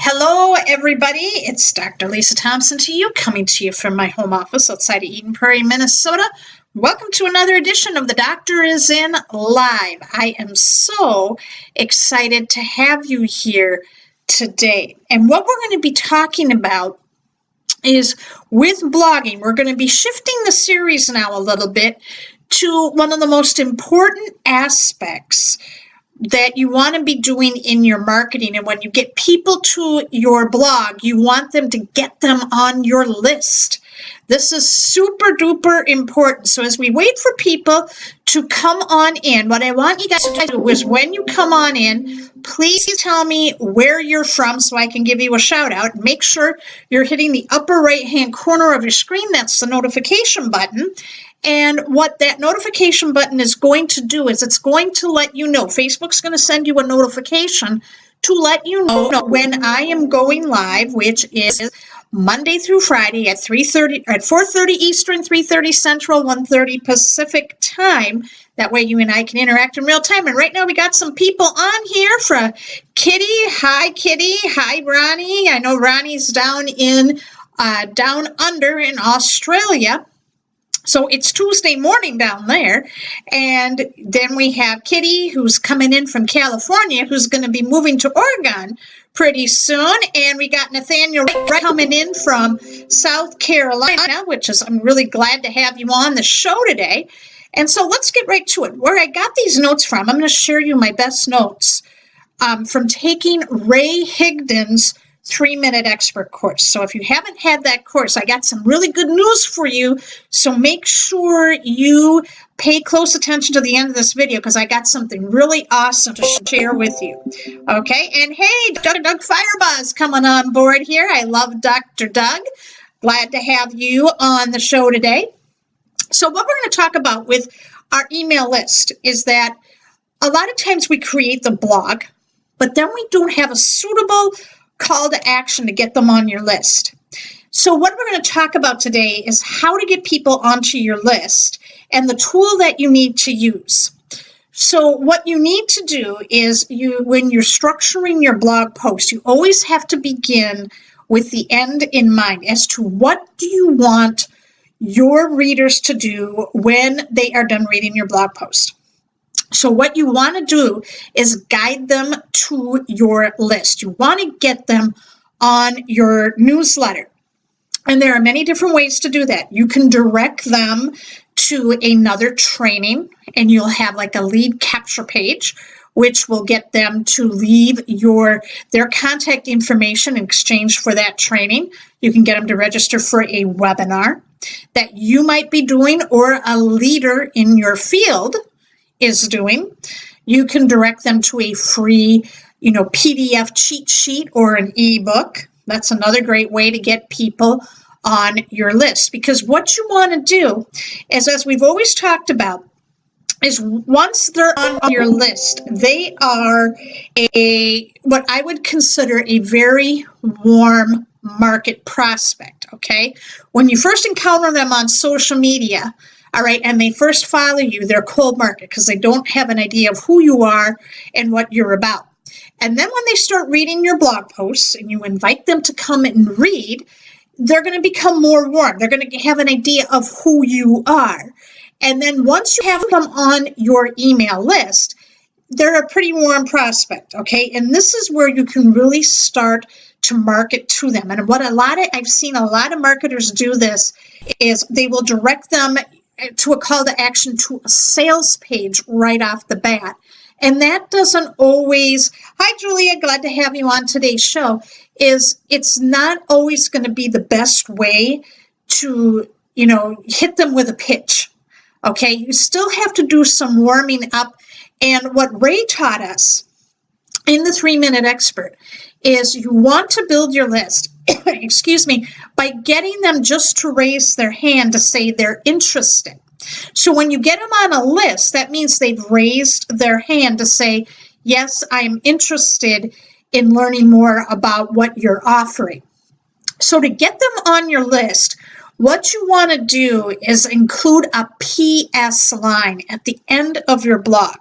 Hello, everybody. It's Dr. Lisa Thompson to you, coming to you from my home office outside of Eden Prairie, Minnesota. Welcome to another edition of The Doctor Is In Live. I am so excited to have you here today. And what we're going to be talking about is with blogging, we're going to be shifting the series now a little bit to one of the most important aspects that you want to be doing in your marketing. And when you get people to your blog, you want them to get them on your list. This is super duper important. So as we wait for people to come on in, what I want you guys to do is when you come on in, please tell me where you're from so I can give you a shout out. Make sure you're hitting the upper right hand corner of your screen. That's the notification button. And what that notification button is going to do is it's going to let you know, Facebook's going to send you a notification to let you know when I am going live, which is Monday through Friday at 4:30 Eastern, 3:30 Central, 1:30 Pacific time. That way you and I can interact in real time. And right now we got some people on here from Kitty. Hi, Kitty. Hi, Ronnie. I know Ronnie's down under in Australia. So it's Tuesday morning down there, and then we have Kitty, who's coming in from California, who's going to be moving to Oregon pretty soon, and we got Nathaniel coming in from South Carolina, which is, I'm really glad to have you on the show today. And so let's get right to it. Where I got these notes from, I'm going to share you my best notes from taking Ray Higdon's 3-Minute Expert course. So if you haven't had that course, I got some really good news for you. So make sure you pay close attention to the end of this video because I got something really awesome to share with you. Okay, and hey, Dr. Doug Firebuzz coming on board here. I love Dr. Doug. Glad to have you on the show today. So what we're going to talk about with our email list is that a lot of times we create the blog, but then we don't have a suitable call to action to get them on your list. So what we're going to talk about today is how to get people onto your list and the tool that you need to use. So what you need to do is when you're structuring your blog post, you always have to begin with the end in mind as to what do you want your readers to do when they are done reading your blog post. So what you want to do is guide them to your list. You want to get them on your newsletter. And there are many different ways to do that. You can direct them to another training, and you'll have like a lead capture page, which will get them to leave their contact information in exchange for that training. You can get them to register for a webinar that you might be doing or a leader in your field is doing. You can direct them to a free, PDF cheat sheet or an ebook. That's another great way to get people on your list, because what you want to do is, as we've always talked about, is once they're on your list, they are what I would consider a very warm market prospect, okay? When you first encounter them on social media, all right, and they first follow you, they're cold market because they don't have an idea of who you are and what you're about. And then when they start reading your blog posts and you invite them to come and read, they're going to become more warm. They're going to have an idea of who you are. And then once you have them on your email list, they're a pretty warm prospect, okay? And this is where you can really start to market to them. And I've seen a lot of marketers do this is they will direct them to a call to action to a sales page right off the bat. And that doesn't always, hi Julia, glad to have you on today's show, it's not always going to be the best way to, hit them with a pitch. Okay, you still have to do some warming up. And what Ray taught us in the 3-Minute Expert is you want to build your list, excuse me, by getting them just to raise their hand to say they're interested. So when you get them on a list, that means they've raised their hand to say, yes, I'm interested in learning more about what you're offering. So to get them on your list, what you want to do is include a PS line at the end of your blog.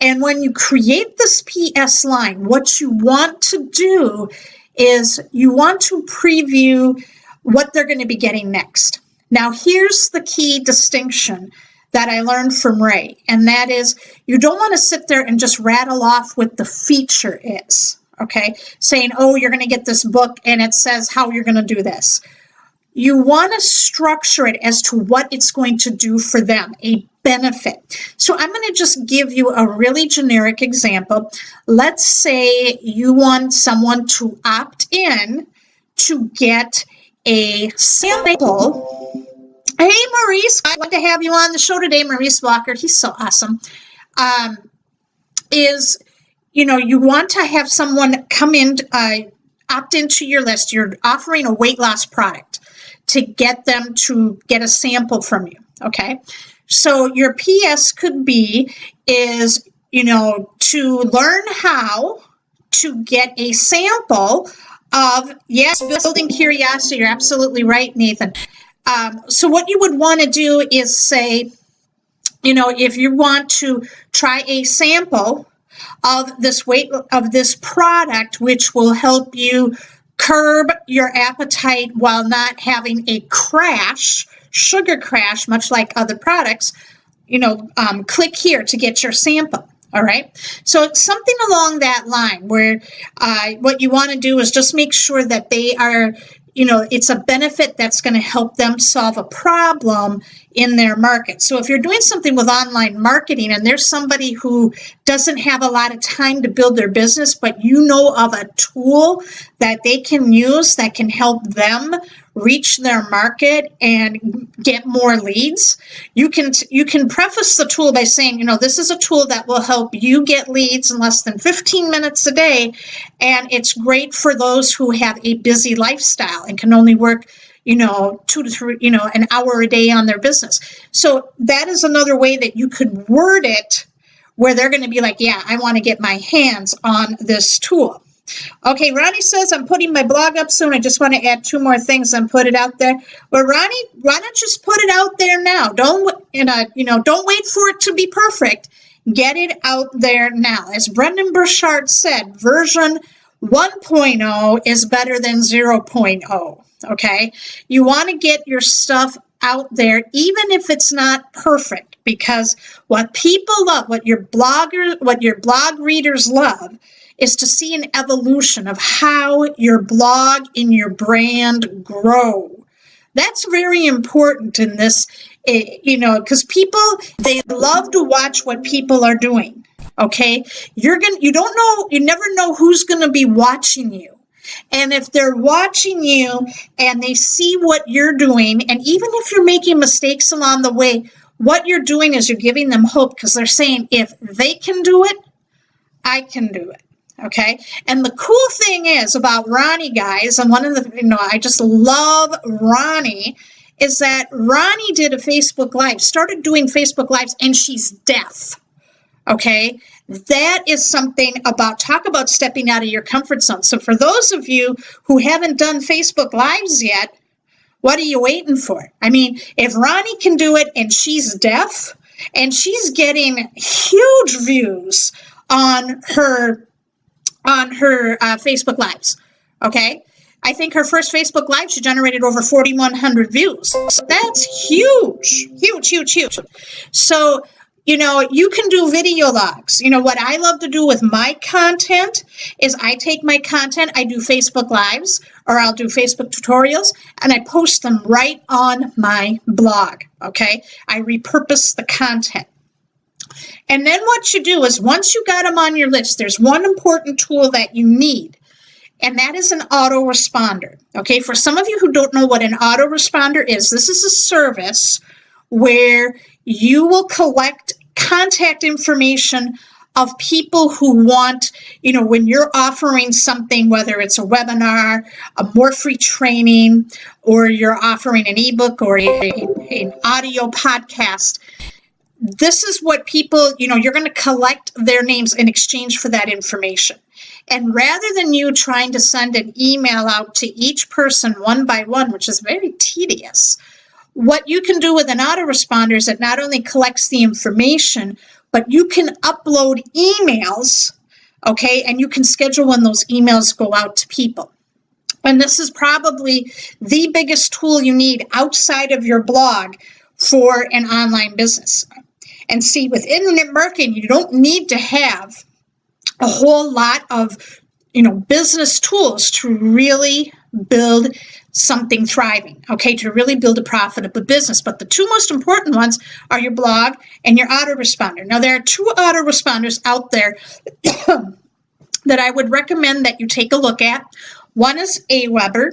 And when you create this PS line, what you want to do is you want to preview what they're going to be getting next. Now, here's the key distinction that I learned from Ray, and that is you don't want to sit there and just rattle off what the feature is, okay? Saying, oh, you're going to get this book and it says how you're going to do this. You want to structure it as to what it's going to do for them, a benefit. So I'm going to just give you a really generic example. Let's say you want someone to opt in to get a sample. Hey, Maurice, I'd like to have you on the show today, Maurice Walker. He's so awesome. You want to have someone come in, opt into your list. You're offering a weight loss product to get them to get a sample from you, okay? So your PS could be to learn how to get a sample of, yes, building curiosity. You're absolutely right, Nathan. So what you would want to do is say, if you want to try a sample of this product, which will help you curb your appetite while not having a sugar crash, much like other products, click here to get your sample. All right. So it's something along that line where what you want to do is just make sure that they are, it's a benefit that's going to help them solve a problem in their market. So if you're doing something with online marketing and there's somebody who doesn't have a lot of time to build their business, but you know of a tool that they can use that can help them reach their market and get more leads, you can preface the tool by saying, this is a tool that will help you get leads in less than 15 minutes a day, and it's great for those who have a busy lifestyle and can only work 2 to 3, an hour a day on their business. So that is another way that you could word it where they're going to be like, yeah, I want to get my hands on this tool. Okay, Ronnie says, I'm putting my blog up soon. I just want to add 2 more things and put it out there. Well, Ronnie, why not just put it out there now? Don't wait for it to be perfect. Get it out there now. As Brendan Burchard said, version 1.0 is better than 0.0. Okay, you want to get your stuff out there, even if it's not perfect, because what people love, what your blog readers love, is to see an evolution of how your blog and your brand grow. That's very important in this, because people, they love to watch what people are doing. Okay, you never know who's going to be watching you. And if they're watching you and they see what you're doing, and even if you're making mistakes along the way, what you're doing is you're giving them hope, because they're saying, if they can do it, I can do it. Okay. And the cool thing is about Ronnie, guys, and one of the, I just love Ronnie, is that Ronnie did a Facebook Live, started doing Facebook Lives, and she's deaf. Okay. That is something talk about stepping out of your comfort zone. So for those of you who haven't done Facebook Lives yet, what are you waiting for? I mean, if Ronnie can do it and she's deaf and she's getting huge views on her Facebook Lives, okay? I think her first Facebook Live, she generated over 4,100 views. So that's huge, huge, huge, huge. So, you can do video logs. What I love to do with my content is I take my content, I do Facebook Lives, or I'll do Facebook tutorials, and I post them right on my blog, okay? I repurpose the content. And then what you do is once you got them on your list, there's one important tool that you need, and that is an autoresponder, okay? For some of you who don't know what an autoresponder is, this is a service where you will collect contact information of people who want, when you're offering something, whether it's a webinar, a more free training, or you're offering an ebook or an audio podcast. This is what people, you're going to collect their names in exchange for that information. And rather than you trying to send an email out to each person one by one, which is very tedious, what you can do with an autoresponder is it not only collects the information, but you can upload emails, okay, and you can schedule when those emails go out to people. And this is probably the biggest tool you need outside of your blog for an online business. And see, with internet marketing, you don't need to have a whole lot of, business tools to really build something thriving, okay, to really build a profitable business. But the two most important ones are your blog and your autoresponder. Now, there are two autoresponders out there that I would recommend that you take a look at. One is Aweber,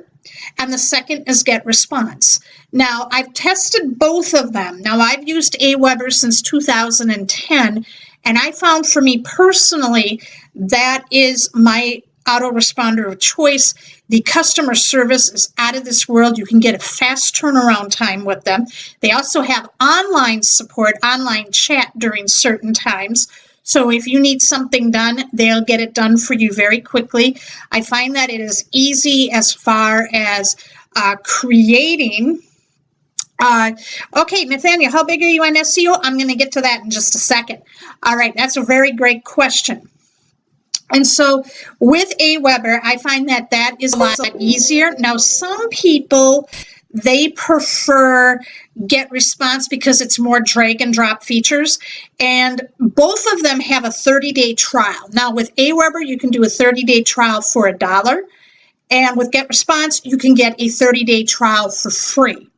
and the second is GetResponse. Now, I've tested both of them. Now, I've used Aweber since 2010, and I found for me personally, that is my autoresponder of choice. The customer service is out of this world. You can get a fast turnaround time with them. They also have online support, online chat during certain times. So if you need something done, they'll get it done for you very quickly. I find that it is easy as far as creating. Okay, Nathaniel, how big are you on SEO? I'm going to get to that in just a second. All right, that's a very great question. And so with Aweber, I find that that is a lot easier. Now, some people, they prefer GetResponse because it's more drag and drop features. And both of them have a 30-day trial. Now, with Aweber, you can do a 30-day trial for $1. And with GetResponse, you can get a 30-day trial for free.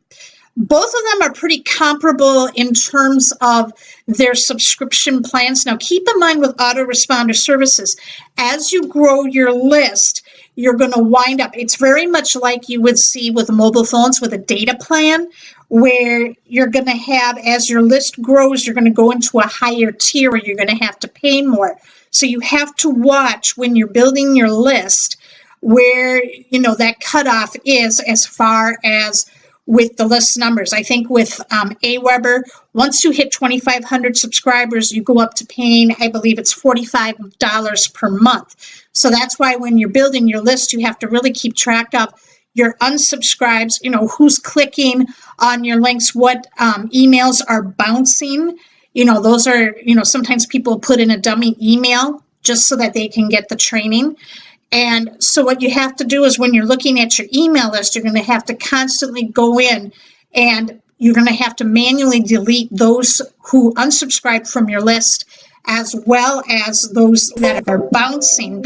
Both of them are pretty comparable in terms of their subscription plans. Now, keep in mind with autoresponder services, as you grow your list, you're going to wind up, it's very much like you would see with mobile phones with a data plan, where you're going to have, as your list grows, you're going to go into a higher tier where you're going to have to pay more. So you have to watch when you're building your list where, that cutoff is as far as with the list numbers. I think with Aweber, once you hit 2,500 subscribers, you go up to paying, I believe it's $45 per month. So that's why when you're building your list, you have to really keep track of your unsubscribes, who's clicking on your links, what emails are bouncing. Those are, sometimes people put in a dummy email just so that they can get the training. And so what you have to do is when you're looking at your email list, you're going to have to constantly go in and you're going to have to manually delete those who unsubscribe from your list, as well as those that are bouncing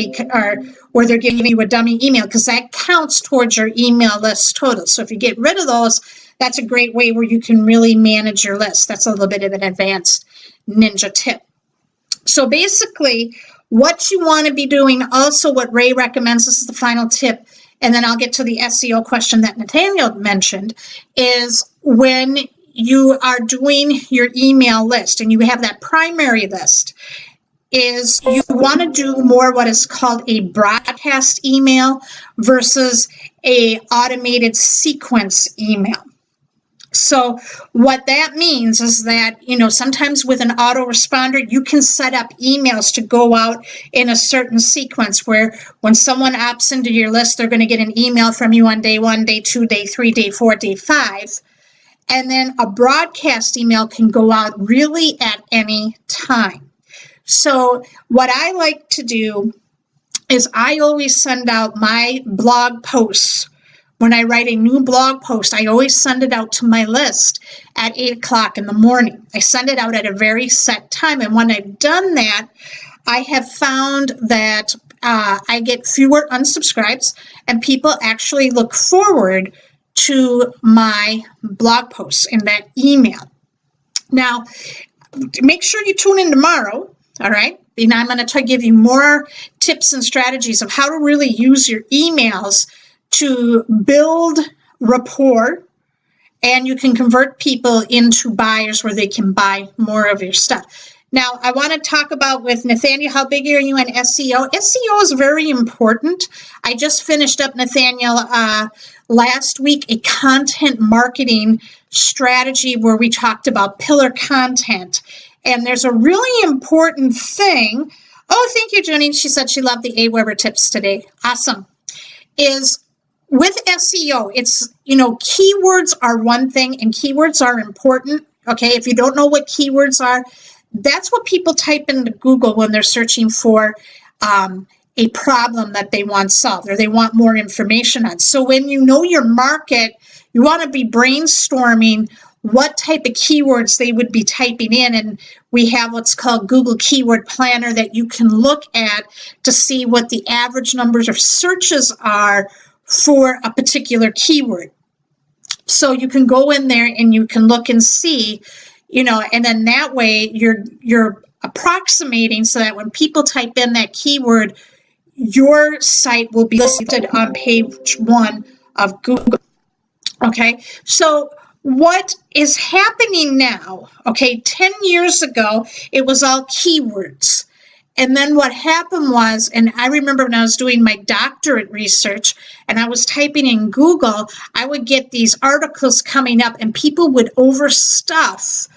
where they're giving you a dummy email, because that counts towards your email list total. So if you get rid of those, that's a great way where you can really manage your list. That's a little bit of an advanced ninja tip. So basically, what you want to be doing, also what Ray recommends, this is the final tip, and then I'll get to the SEO question that Nathaniel mentioned, is when you are doing your email list and you have that primary list, is you want to do more what is called a broadcast email versus a automated sequence email. So what that means is that, sometimes with an autoresponder, you can set up emails to go out in a certain sequence where when someone opts into your list, they're going to get an email from you on day 1, day 2, day 3, day 4, day 5. And then a broadcast email can go out really at any time. So what I like to do is I always send out my blog posts. When I write a new blog post, I always send it out to my list at 8 o'clock in the morning. I send it out at a very set time. And when I've done that, I have found that I get fewer unsubscribes and people actually look forward to my blog posts in that email. Now, make sure you tune in tomorrow, all right? And I'm going to try to give you more tips and strategies of how to really use your emails to build rapport, and you can convert people into buyers where they can buy more of your stuff. Now, I want to talk about with Nathaniel, how big are you in SEO? SEO is very important. I just finished up, Nathaniel, last week, a content marketing strategy where we talked about pillar content. And there's a really important thing. Oh, thank you, Jenny. She said she loved the Aweber tips today. Awesome. Is with SEO, it's, keywords are one thing, and keywords are important. Okay, if you don't know what keywords are, that's what people type into Google when they're searching for a problem that they want solved or they want more information on. So when you know your market, you want to be brainstorming what type of keywords they would be typing in. And we have what's called Google Keyword Planner that you can look at to see what the average numbers of searches are for a particular keyword. So you can go in there and you can look and see, and then that way you're approximating so that when people type in that keyword, your site will be listed on page 1 of Google. Okay, so what is happening now? Okay, 10 years ago, it was all keywords. And then what happened was, and I remember when I was doing my doctorate research and I was typing in Google, I would get these articles coming up and people would overstuff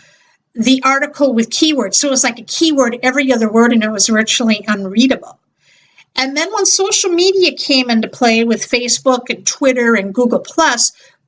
the article with keywords. So it was like a keyword every other word and it was virtually unreadable. And then when social media came into play with Facebook and Twitter and Google+,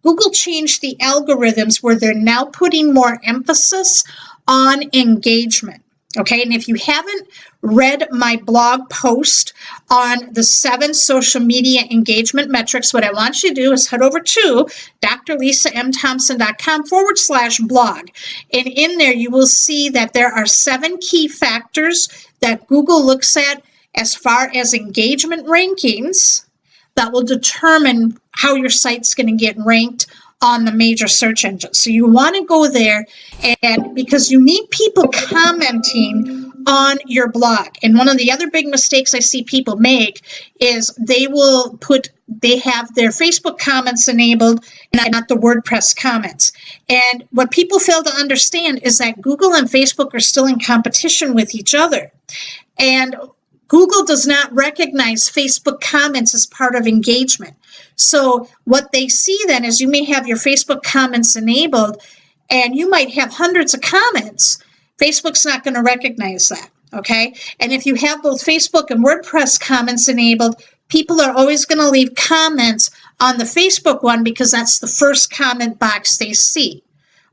Google changed the algorithms where they're now putting more emphasis on engagement. Okay, and if you haven't read my blog post on the 7 social media engagement metrics, what I want you to do is head over to drlisamthompson.com/blog. And in there, you will see that there are 7 key factors that Google looks at as far as engagement rankings that will determine how your site's going to get ranked on the major search engines. So you want to go there, and because you need people commenting on your blog. And one of the other big mistakes I see people make is they have their Facebook comments enabled and not the WordPress comments. And what people fail to understand is that Google and Facebook are still in competition with each other. And Google does not recognize Facebook comments as part of engagement. So what they see then is you may have your Facebook comments enabled and you might have hundreds of comments. Facebook's not going to recognize that, okay? And if you have both Facebook and WordPress comments enabled, people are always going to leave comments on the Facebook one because that's the first comment box they see,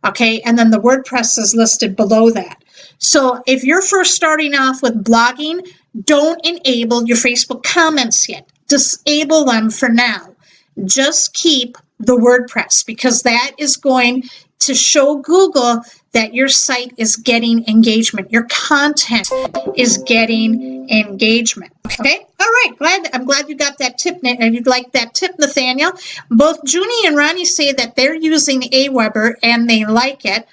okay? And then the WordPress is listed below that. So if you're first starting off with blogging, don't enable your Facebook comments yet. Disable them for now. Just keep the WordPress because that is going to show Google that your site is getting engagement. Your content is getting engagement. Okay? All right. I'm glad you got that tip, and you like that tip, Nathaniel. Both Junie and Ronnie say that they're using Aweber and they like it.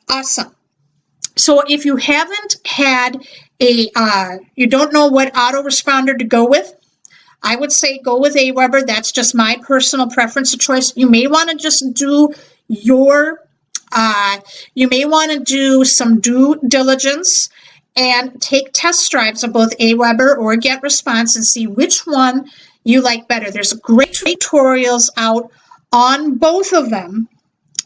Awesome. So if you haven't had you don't know what autoresponder to go with, I would say go with Aweber. That's just my personal preference of choice. You may want to just do you may want to do some due diligence and take test drives of both Aweber or GetResponse and see which one you like better. There's great tutorials out on both of them.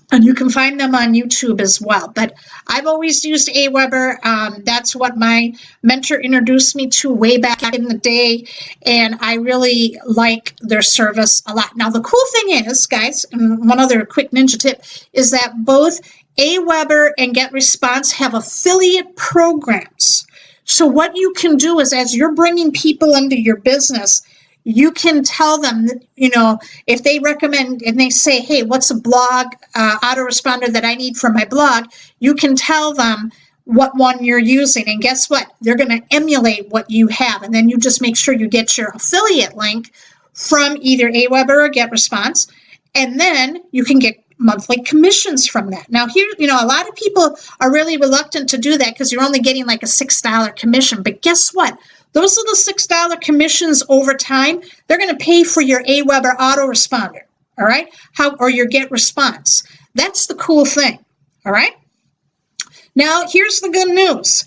And you can find them on YouTube as well. But I've always used Aweber. That's what my mentor introduced me to way back in the day. And I really like their service a lot. Now, the cool thing is, guys, and one other quick ninja tip, is that both Aweber and GetResponse have affiliate programs. So what you can do is as you're bringing people into your business, you can tell them, if they recommend and they say, hey, what's a blog autoresponder that I need for my blog? You can tell them what one you're using. And guess what? They're going to emulate what you have. And then you just make sure you get your affiliate link from either Aweber or GetResponse. And then you can get monthly commissions from that. Now here, a lot of people are really reluctant to do that because you're only getting like a $6 commission. But guess what? Those are the $6 commissions over time. They're going to pay for your Aweber autoresponder, all right? Or your GetResponse. That's the cool thing, all right? Now, here's the good news.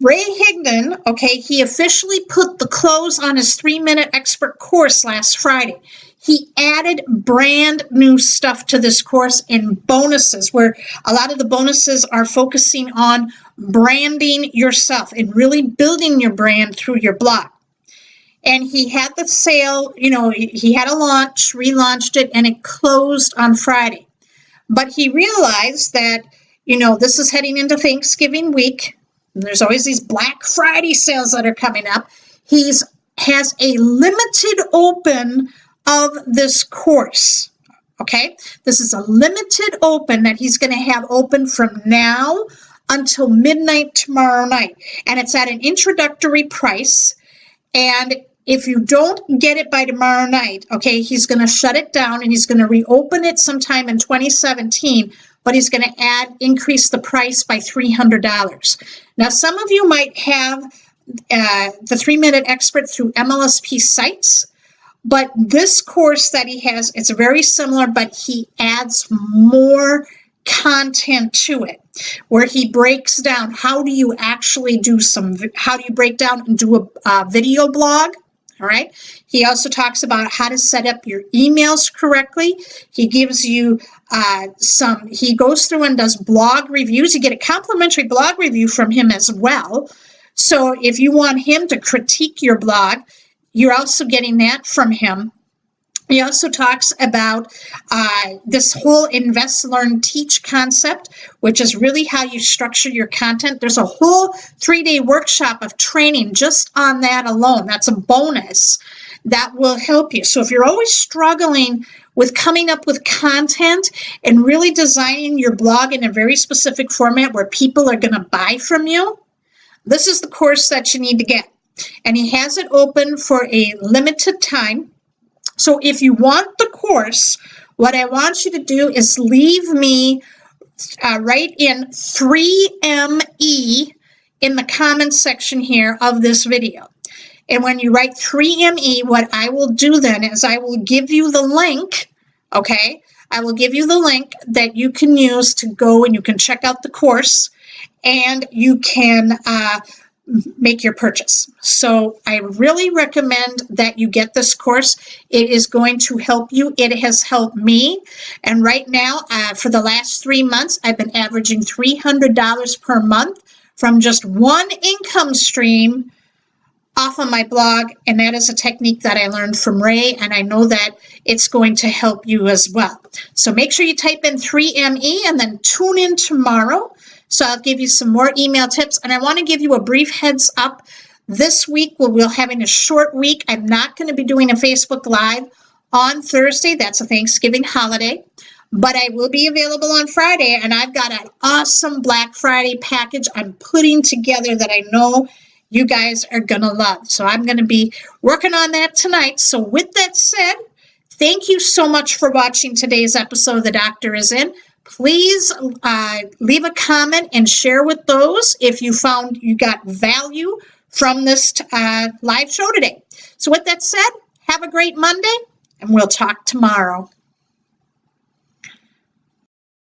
Ray Higdon, okay, he officially put the close on his 3-minute expert course last Friday. He added brand new stuff to this course and bonuses, where a lot of the bonuses are focusing on branding yourself and really building your brand through your blog. And he had the sale, he had a launch, relaunched it, and it closed on Friday. But he realized that, this is heading into Thanksgiving week. And there's always these Black Friday sales that are coming up. He's has a limited open of this course. Okay, this is a limited open that he's going to have open from now until midnight tomorrow night. And it's at an introductory price. And if you don't get it by tomorrow night, okay, he's going to shut it down and he's going to reopen it sometime in 2017, but he's going to increase the price by $300. Now, some of you might have the 3-Minute Expert through MLSP sites, but this course that he has, it's very similar, but he adds more content to it, where he breaks down how do you actually do how do you break down and do a video blog. All right. He also talks about how to set up your emails correctly. He gives you he goes through and does blog reviews. You get a complimentary blog review from him as well. So if you want him to critique your blog, you're also getting that from him. He also talks about this whole invest, learn, teach concept, which is really how you structure your content. There's a whole 3-day workshop of training just on that alone. That's a bonus that will help you. So if you're always struggling with coming up with content and really designing your blog in a very specific format where people are going to buy from you, this is the course that you need to get. And he has it open for a limited time. So if you want the course, what I want you to do is leave me, write in 3ME in the comments section here of this video. And when you write 3ME, what I will do then is I will give you the link, okay? I will give you the link that you can use to go and you can check out the course and you can make your purchase. So I really recommend that you get this course. It is going to help you. It has helped me. And right now, for the last 3 months, I've been averaging $300 per month from just one income stream off of my blog. And that is a technique that I learned from Ray. And I know that it's going to help you as well. So make sure you type in 3ME and then tune in tomorrow. So I'll give you some more email tips. And I want to give you a brief heads up. This week, we're having a short week. I'm not going to be doing a Facebook Live on Thursday. That's a Thanksgiving holiday. But I will be available on Friday. And I've got an awesome Black Friday package I'm putting together that I know you guys are going to love. So I'm going to be working on that tonight. So with that said, thank you so much for watching today's episode of The Doctor Is In. Please leave a comment and share with those if you found you got value from this live show today. So with that said, have a great Monday, and we'll talk tomorrow.